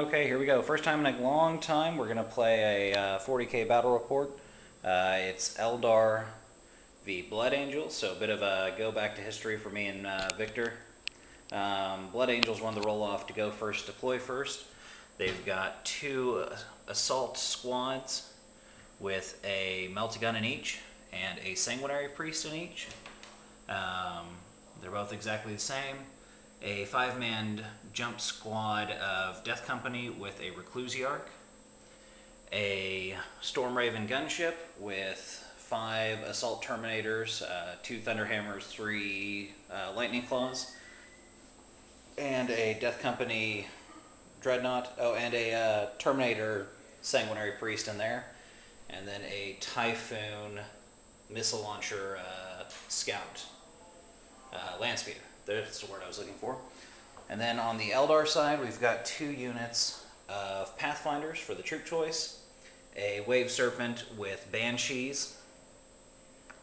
Okay, here we go. First time in a long time, we're going to play a 40k battle report. It's Eldar v. Blood Angels, so a bit of a go back to history for me and Victor. Blood Angels won the roll-off to go first, deploy first. They've got two assault squads with a melta-gun in each and a sanguinary priest in each. They're both exactly the same. A 5-man jump squad of Death Company with a Reclusiarch, a Storm Raven gunship with 5 Assault Terminators, 2 Thunderhammers, 3 Lightning Claws, and a Death Company Dreadnought, and a Terminator Sanguinary Priest in there, and then a Typhoon Missile Launcher Scout Landspeeder. That's the word I was looking for. And then on the Eldar side, we've got 2 units of Pathfinders for the troop choice, a Wave Serpent with Banshees,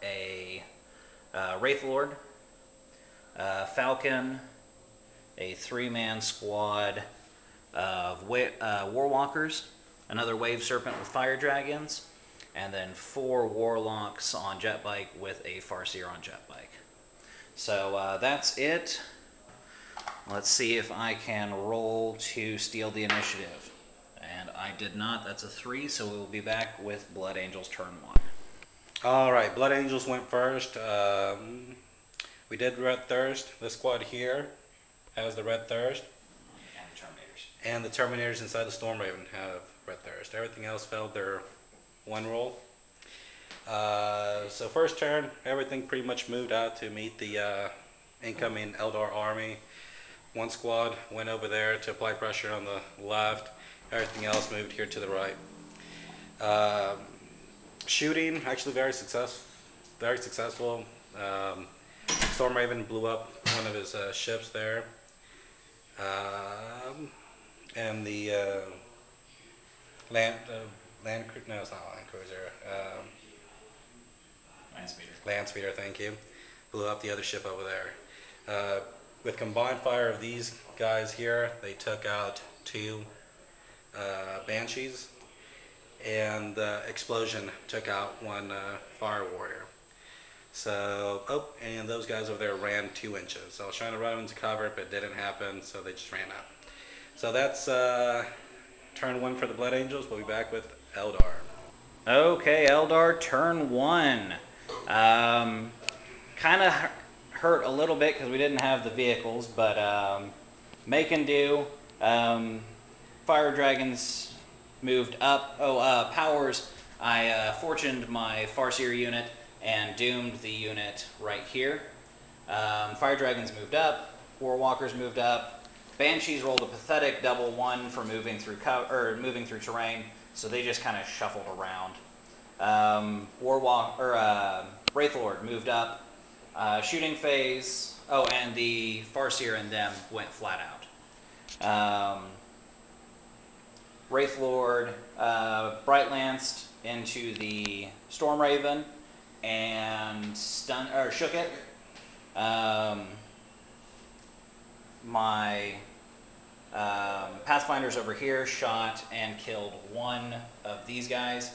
a Wraith Lord, Falcon, a 3-man squad of Warwalkers, another Wave Serpent with Fire Dragons, and then 4 Warlocks on Jetbike with a Farseer on Jetbike. So that's it. Let's see if I can roll to steal the initiative. And I did not. That's a 3, so we'll be back with Blood Angels turn 1. Alright, Blood Angels went first. We did Red Thirst. This squad here has the Red Thirst. And the Terminators. And the Terminators inside the Storm Raven have Red Thirst. Everything else failed their 1 roll. So first turn, everything pretty much moved out to meet the incoming Eldar army. 1 squad went over there to apply pressure on the left. Everything else moved here to the right. Shooting, actually very successful. Storm Raven blew up one of his ships there. And the no, it's not Land Cruiser. Landspeeder, thank you. Blew up the other ship over there. With combined fire of these guys here, they took out 2 Banshees, and the explosion took out 1 Fire Warrior. So, and those guys over there ran 2 inches. So I was trying to run them into cover, but it didn't happen, so they just ran out. So that's turn 1 for the Blood Angels. We'll be back with Eldar. Okay, Eldar, turn 1. Kind of hurt a little bit because we didn't have the vehicles, but make and do. Fire Dragons moved up. Powers, I fortuned my Farseer unit and doomed the unit right here. Fire Dragons moved up. Warwalkers moved up. Banshees rolled a pathetic double 1 for moving through moving through terrain, so they just kind of shuffled around. Wraith Lord moved up. Shooting phase. And the Farseer and them went flat out. Wraith Lord Bright Lanced into the Storm Raven and shook it. My Pathfinders over here shot and killed 1 of these guys.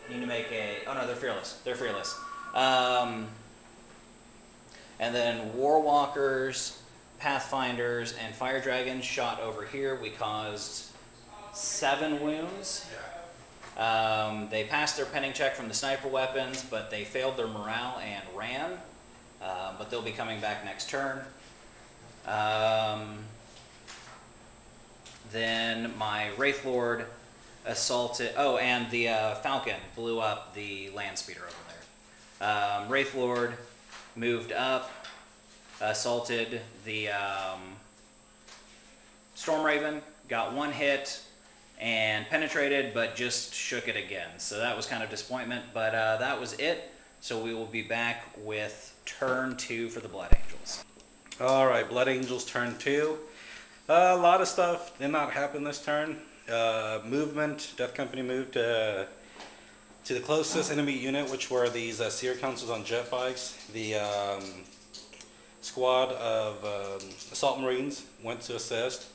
Need to make a... Oh no, they're fearless. They're fearless. And then Warwalkers, Pathfinders, and Fire Dragons shot over here. We caused 7 wounds. They passed their penning check from the sniper weapons, but they failed their morale and ran. But they'll be coming back next turn. Then my Wraith Lord assaulted... and the Falcon blew up the Landspeeder over there. Wraith Lord moved up, assaulted the Storm Raven, got 1 hit, and penetrated, but just shook it again. So that was kind of disappointment, but that was it. So we will be back with turn 2 for the Blood Angels. Alright, Blood Angels turn 2. A lot of stuff did not happen this turn. Movement, Death Company moved to the closest enemy unit, which were these Seer Councils on jet bikes. The squad of Assault Marines went to assist.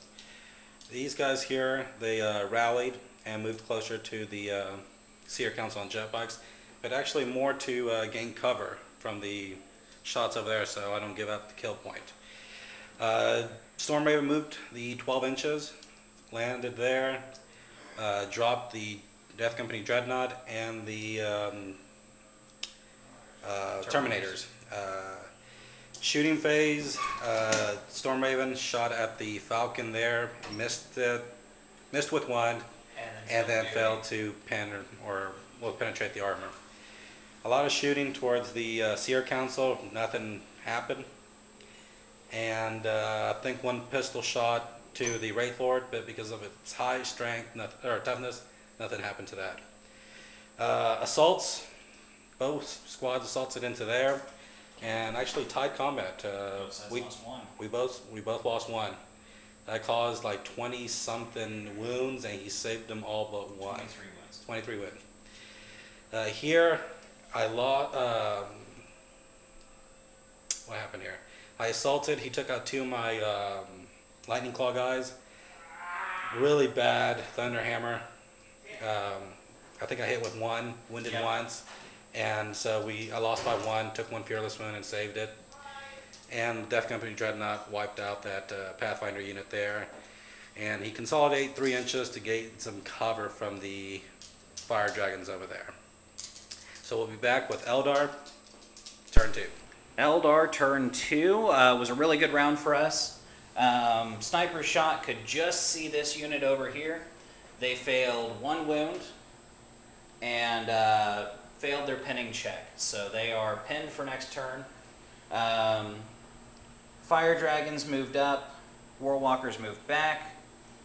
These guys here, they rallied and moved closer to the Seer Council on jet bikes, but actually more to gain cover from the shots over there so I don't give up the kill point. Storm Raven moved the 12 inches, landed there, dropped the Death Company Dreadnought and the Terminators. Shooting phase, Storm Raven shot at the Falcon there, missed with one, and then failed to penetrate the armor. A lot of shooting towards the Seer Council, nothing happened. And I think one pistol shot to the Wraith Lord, but because of its high strength or toughness, nothing happened to that. Assaults, both squads assaulted into there. And actually tied combat. We both lost one. That caused like 20 something wounds, and he saved them all but one. 23 wounds. Here, I lost. What happened here? I assaulted. He took out two of my lightning claw guys. Really bad thunderhammer. I think I hit with one, wounded once. And so I lost by one, took one fearless wound and saved it. And Death Company Dreadnought wiped out that Pathfinder unit there. And he consolidated 3 inches to gain some cover from the fire dragons over there. So we'll be back with Eldar, turn 2. Eldar turn 2 was a really good round for us. Sniper shot could just see this unit over here. They failed 1 wound and failed their pinning check, so they are pinned for next turn. Fire dragons moved up, warwalkers moved back.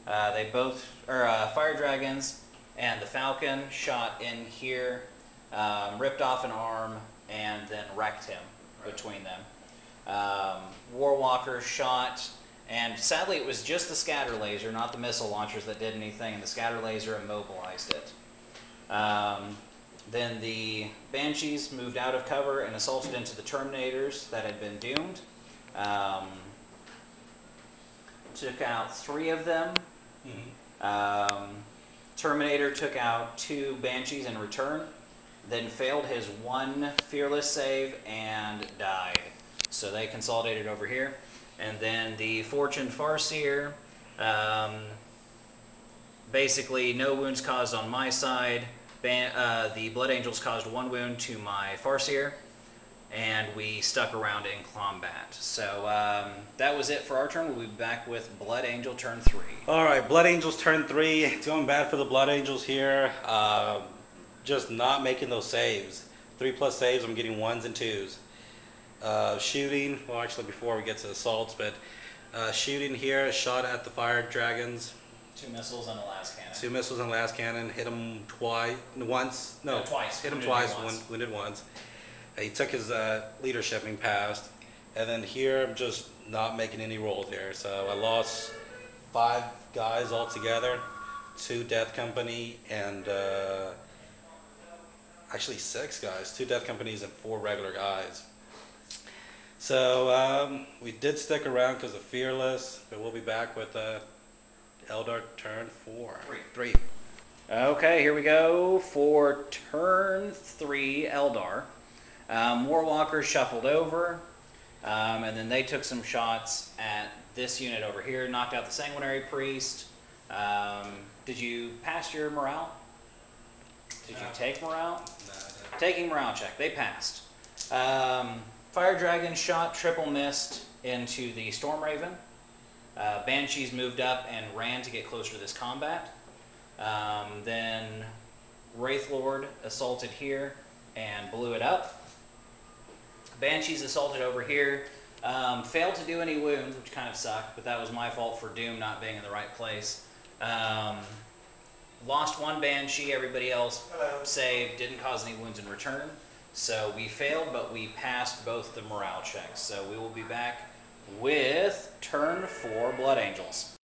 Fire dragons and the Falcon shot in here, ripped off an arm, and then wrecked him between them. Warwalkers shot, and sadly it was just the scatter laser, not the missile launchers, that did anything, and the scatter laser immobilized it. Then the Banshees moved out of cover and assaulted into the Terminators that had been doomed. Took out 3 of them. Terminator took out 2 Banshees in return, then failed his 1 fearless save and died. So they consolidated over here. And then the Fortune Farseer, basically no wounds caused on my side. The Blood Angels caused 1 wound to my Farseer, and we stuck around in combat. So that was it for our turn. We'll be back with Blood Angel turn 3. Alright, Blood Angels turn 3. It's going bad for the Blood Angels here. Just not making those saves. 3+ saves, I'm getting 1s and 2s. Shooting, well actually before we get to assaults, but shooting here, shot at the fire dragons. 2 missiles and a last cannon. 2 missiles and last cannon, hit him twice. Hit him twice, wounded once. He took his leadership and passed. And then here, I'm just not making any rolls here. So I lost 5 guys altogether, 2 Death Company, and actually 6 guys, 2 Death Companies and 4 regular guys. So we did stick around because of Fearless, but we'll be back with Eldar turn 3. Okay, here we go for turn 3 Eldar. Warwalkers shuffled over, and then they took some shots at this unit over here, knocked out the Sanguinary Priest. Did you pass your morale? Did you take morale? No, Taking morale check, they passed. Fire Dragon shot, triple missed into the Storm Raven. Banshees moved up and ran to get closer to this combat. Then Wraith Lord assaulted here and blew it up. Banshees assaulted over here, failed to do any wounds, which kind of sucked, but that was my fault for Doom not being in the right place. Lost 1 Banshee, everybody else saved, didn't cause any wounds in return. So we failed, but we passed both the morale checks. So we will be back with turn 4 Blood Angels.